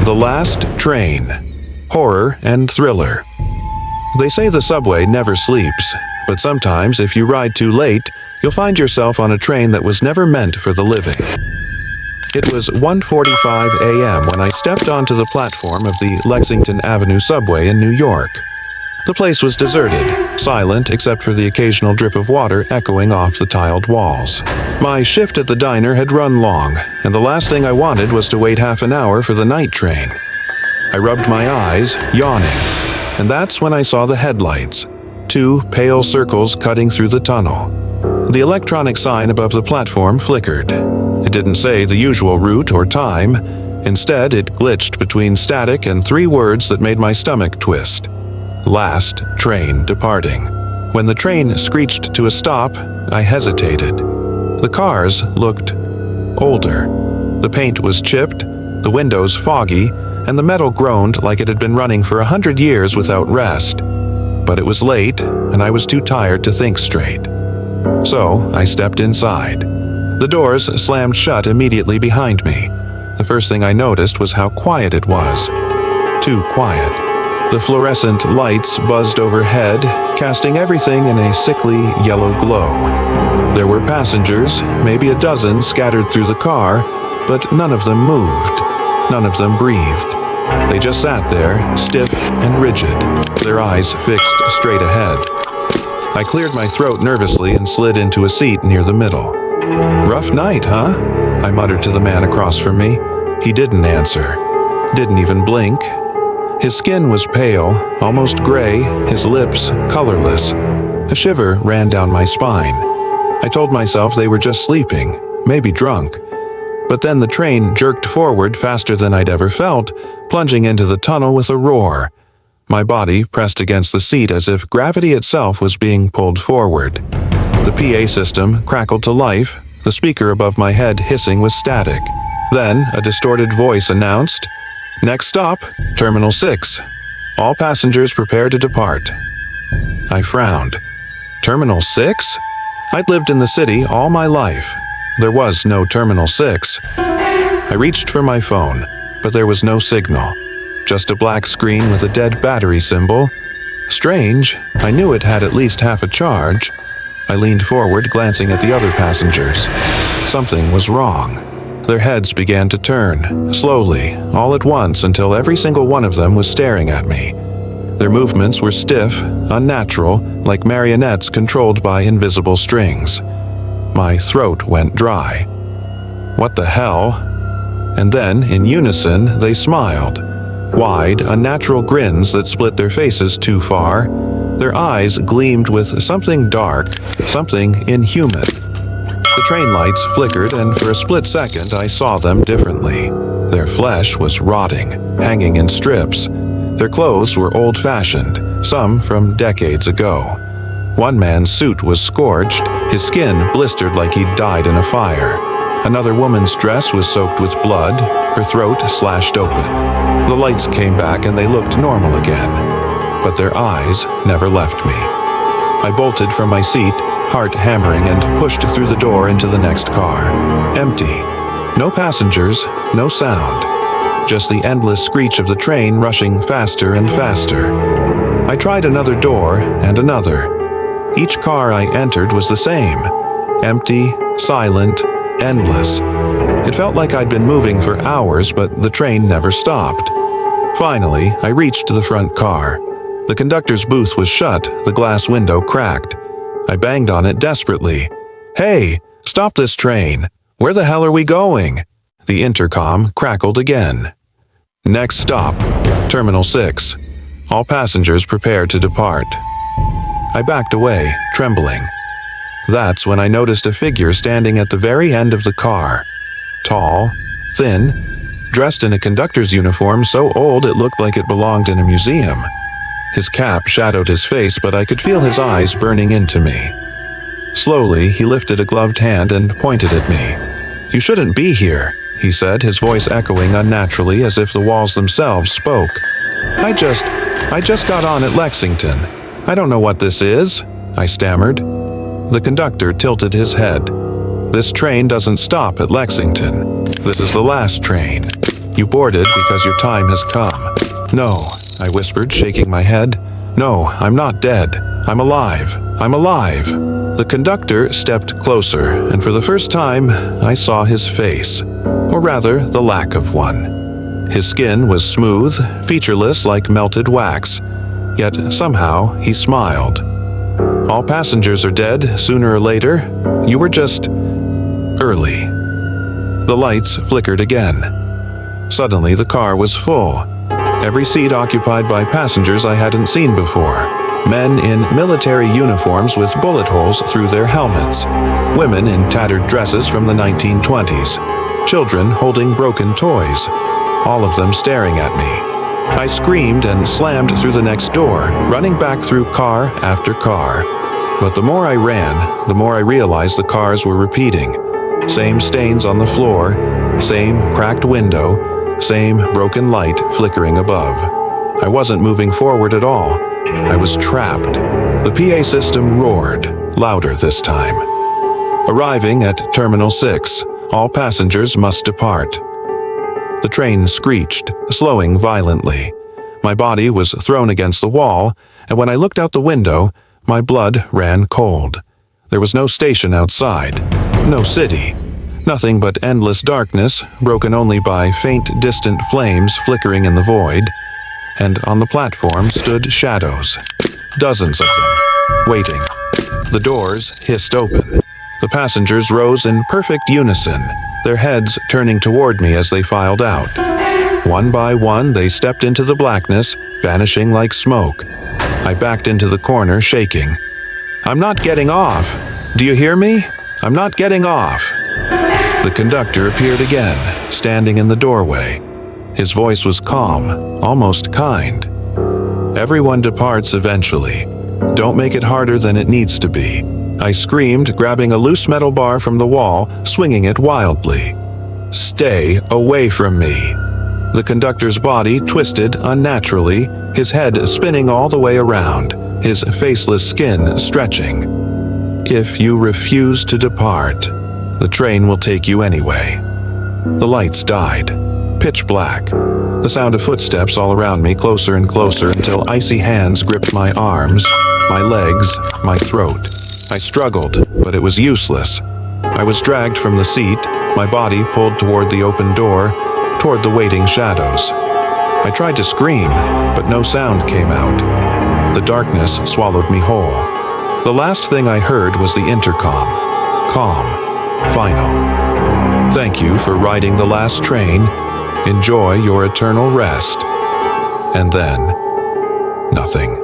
The Last Train. Horror and thriller. They say the subway never sleeps, but sometimes if you ride too late, you'll find yourself on a train that was never meant for the living. It was 1:45 a.m. when I stepped onto the platform of the Lexington Avenue subway in New York. The place was deserted, silent except for the occasional drip of water echoing off the tiled walls. My shift at the diner had run long, and the last thing I wanted was to wait half an hour for the night train. I rubbed my eyes, yawning, and that's when I saw the headlights, two pale circles cutting through the tunnel. The electronic sign above the platform flickered. It didn't say the usual route or time. Instead, it glitched between static and three words that made my stomach twist. Last train departing. When the train screeched to a stop, I hesitated. The cars looked older. The paint was chipped, the windows foggy, and the metal groaned like it had been running for 100 years without rest. But it was late, and I was too tired to think straight. So I stepped inside. The doors slammed shut immediately behind me. The first thing I noticed was how quiet it was. Too quiet. The fluorescent lights buzzed overhead, casting everything in a sickly yellow glow. There were passengers, maybe a dozen scattered through the car, but none of them moved. None of them breathed. They just sat there, stiff and rigid, their eyes fixed straight ahead. I cleared my throat nervously and slid into a seat near the middle. "Rough night, huh?" I muttered to the man across from me. He didn't answer. Didn't even blink. His skin was pale, almost gray, his lips colorless. A shiver ran down my spine. I told myself they were just sleeping, maybe drunk. But then the train jerked forward faster than I'd ever felt, plunging into the tunnel with a roar. My body pressed against the seat as if gravity itself was being pulled forward. The PA system crackled to life, the speaker above my head hissing with static. Then a distorted voice announced, "Next stop, Terminal 6. All passengers prepare to depart." I frowned. Terminal 6? I'd lived in the city all my life. There was no Terminal 6. I reached for my phone, but there was no signal. Just a black screen with a dead battery symbol. Strange, I knew it had at least half a charge. I leaned forward, glancing at the other passengers. Something was wrong. Their heads began to turn, slowly, all at once, until every single one of them was staring at me. Their movements were stiff, unnatural, like marionettes controlled by invisible strings. My throat went dry. What the hell? And then, in unison, they smiled. Wide, unnatural grins that split their faces too far. Their eyes gleamed with something dark, something inhuman. The train lights flickered, and for a split second I saw them differently. Their flesh was rotting, hanging in strips. Their clothes were old-fashioned, some from decades ago. One man's suit was scorched, his skin blistered like he'd died in a fire. Another woman's dress was soaked with blood, her throat slashed open. The lights came back and they looked normal again, but their eyes never left me. I bolted from my seat, heart hammering, and pushed through the door into the next car. Empty. No passengers, no sound. Just the endless screech of the train rushing faster and faster. I tried another door and another. Each car I entered was the same. Empty, silent, endless. It felt like I'd been moving for hours, but the train never stopped. Finally, I reached the front car. The conductor's booth was shut, the glass window cracked. I banged on it desperately. "Hey, stop this train! Where the hell are we going?" The intercom crackled again. "Next stop, Terminal 6. All passengers prepare to depart." I backed away, trembling. That's when I noticed a figure standing at the very end of the car. Tall, thin, dressed in a conductor's uniform so old it looked like it belonged in a museum. His cap shadowed his face, but I could feel his eyes burning into me. Slowly, he lifted a gloved hand and pointed at me. "You shouldn't be here," he said, his voice echoing unnaturally as if the walls themselves spoke. I just got on at Lexington. I don't know what this is," I stammered. The conductor tilted his head. "This train doesn't stop at Lexington. This is the last train. You boarded because your time has come. No, I whispered, shaking my head. No, I'm not dead. I'm alive. I'm alive. The conductor stepped closer, and for the first time, I saw his face. Or rather, the lack of one. His skin was smooth, featureless like melted wax. Yet somehow he smiled. All passengers are dead, sooner or later. You were just early. The lights flickered again. Suddenly the car was full. Every seat occupied by passengers I hadn't seen before. Men in military uniforms with bullet holes through their helmets. Women in tattered dresses from the 1920s. Children holding broken toys. All of them staring at me. I screamed and slammed through the next door, running back through car after car. But the more I ran, the more I realized the cars were repeating. Same stains on the floor, same cracked window, same broken light flickering above. I wasn't moving forward at all. I was trapped. The PA system roared, louder this time. Arriving at Terminal 6, all passengers must depart. The train screeched, slowing violently. My body was thrown against the wall, and when I looked out the window, my blood ran cold. There was no station outside, no city, nothing but endless darkness, broken only by faint, distant flames flickering in the void. And on the platform stood shadows, dozens of them, waiting. The doors hissed open. The passengers rose in perfect unison, their heads turning toward me as they filed out. One by one, they stepped into the blackness, vanishing like smoke. I backed into the corner, shaking. I'm not getting off. Do you hear me? I'm not getting off. The conductor appeared again, standing in the doorway. His voice was calm, almost kind. Everyone departs eventually. Don't make it harder than it needs to be. I screamed, grabbing a loose metal bar from the wall, swinging it wildly. Stay away from me. The conductor's body twisted unnaturally, his head spinning all the way around, his faceless skin stretching. If you refuse to depart, the train will take you anyway. The lights died. Pitch black. The sound of footsteps all around me, closer and closer until icy hands gripped my arms, my legs, my throat. I struggled, but it was useless. I was dragged from the seat, my body pulled toward the open door, toward the waiting shadows. I tried to scream, but no sound came out. The darkness swallowed me whole. The last thing I heard was the intercom. Calm. Final. Thank you for riding the last train. Enjoy your eternal rest. And then, nothing.